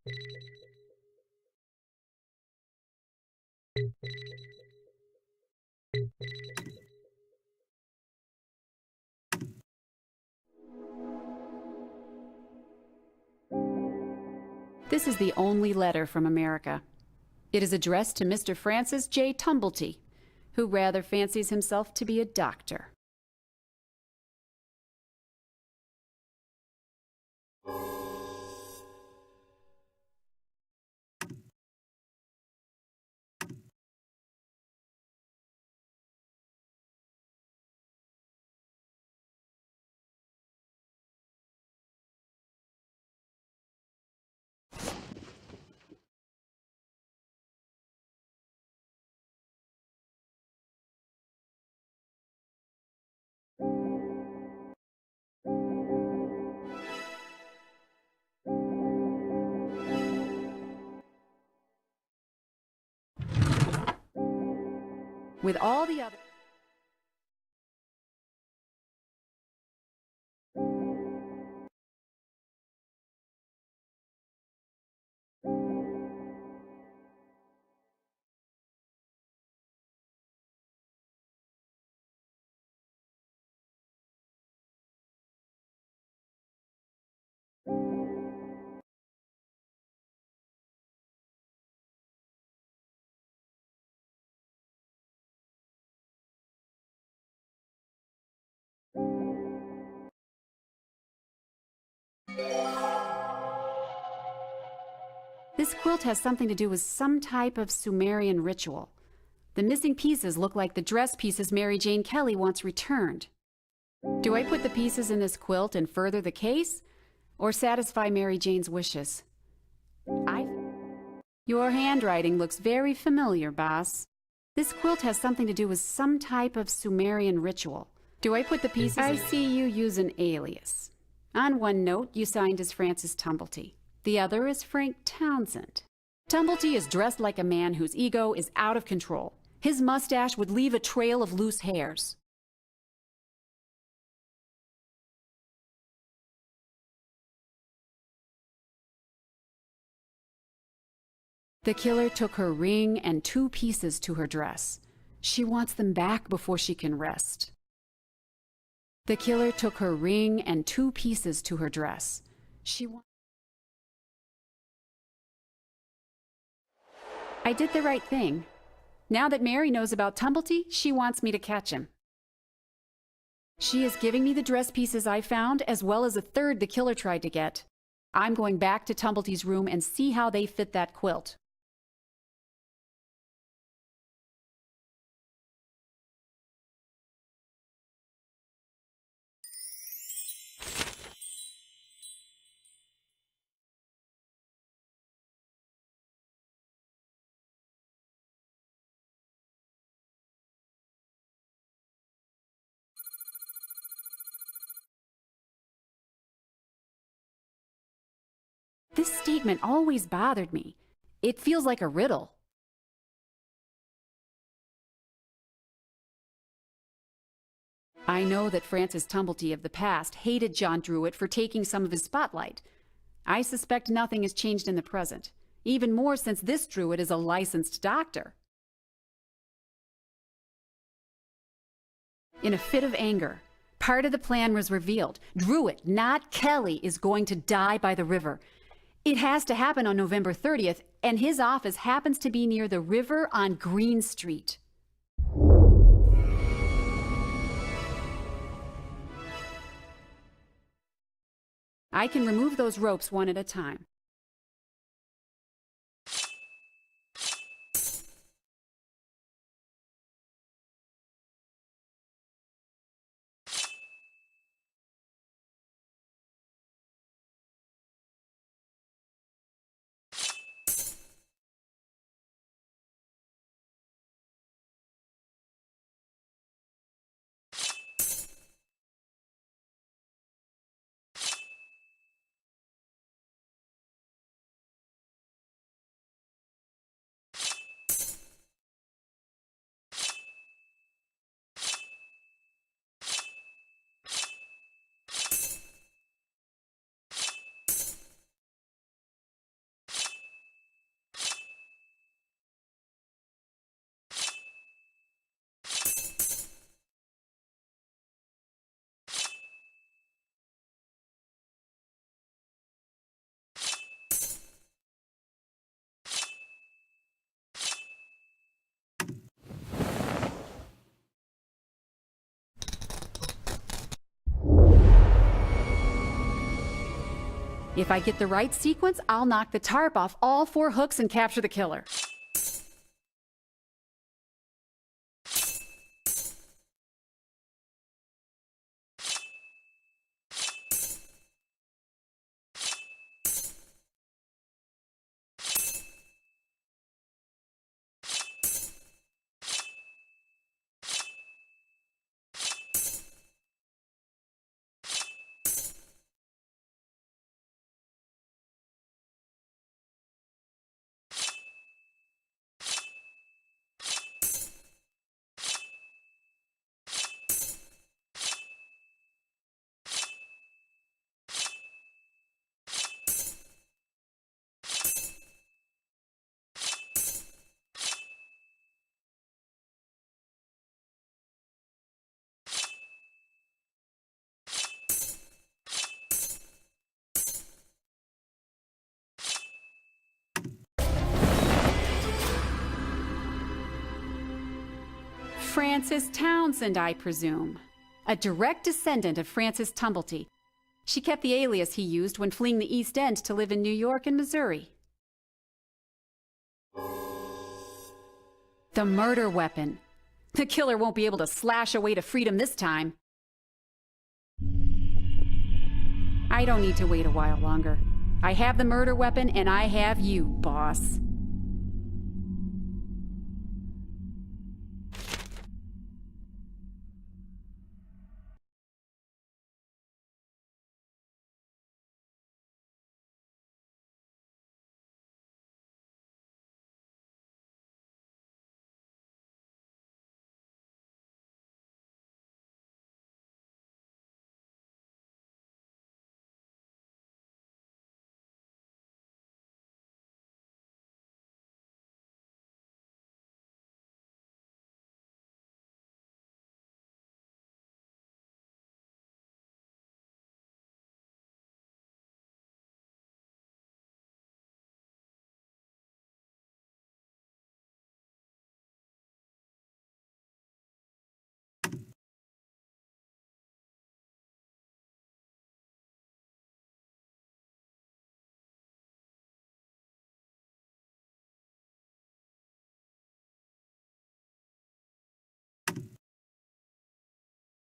This is the only letter from America. It is addressed to Mr. Francis J. Tumblety, who rather fancies himself to be a doctor. With all the other... This quilt has something to do with some type of Sumerian ritual. The missing pieces look like the dress pieces Mary Jane Kelly wants returned. Do I put the pieces in this quilt and further the case, or satisfy Mary Jane's wishes? Your handwriting looks very familiar, boss. This quilt has something to do with some type of Sumerian ritual. Do I put the pieces... I see you use an alias. On one note, you signed as Francis Tumblety. The other is Frank Townsend. Tumblety is dressed like a man whose ego is out of control. His mustache would leave a trail of loose hairs. The killer took her ring and 2 pieces to her dress. She wants them back before she can rest. The killer took her ring and 2 pieces to her dress. I did the right thing. Now that Mary knows about Tumblety, she wants me to catch him. She is giving me the dress pieces I found, as well as a third the killer tried to get. I'm going back to Tumblety's room and see how they fit that quilt. This statement always bothered me. It feels like a riddle. I know that Francis Tumblety of the past hated John Druitt for taking some of his spotlight. I suspect nothing has changed in the present, even more since this Druitt is a licensed doctor. In a fit of anger, part of the plan was revealed. Druitt, not Kelly, is going to die by the river. It has to happen on November 30th, and his office happens to be near the river on Green Street. I can remove those ropes one at a time. If I get the right sequence, I'll knock the tarp off all 4 hooks and capture the killer. Frances Townsend, I presume. A direct descendant of Francis Tumblety. She kept the alias he used when fleeing the East End to live in New York and Missouri. The murder weapon. The killer won't be able to slash away to freedom this time. I don't need to wait a while longer. I have the murder weapon and I have you, boss.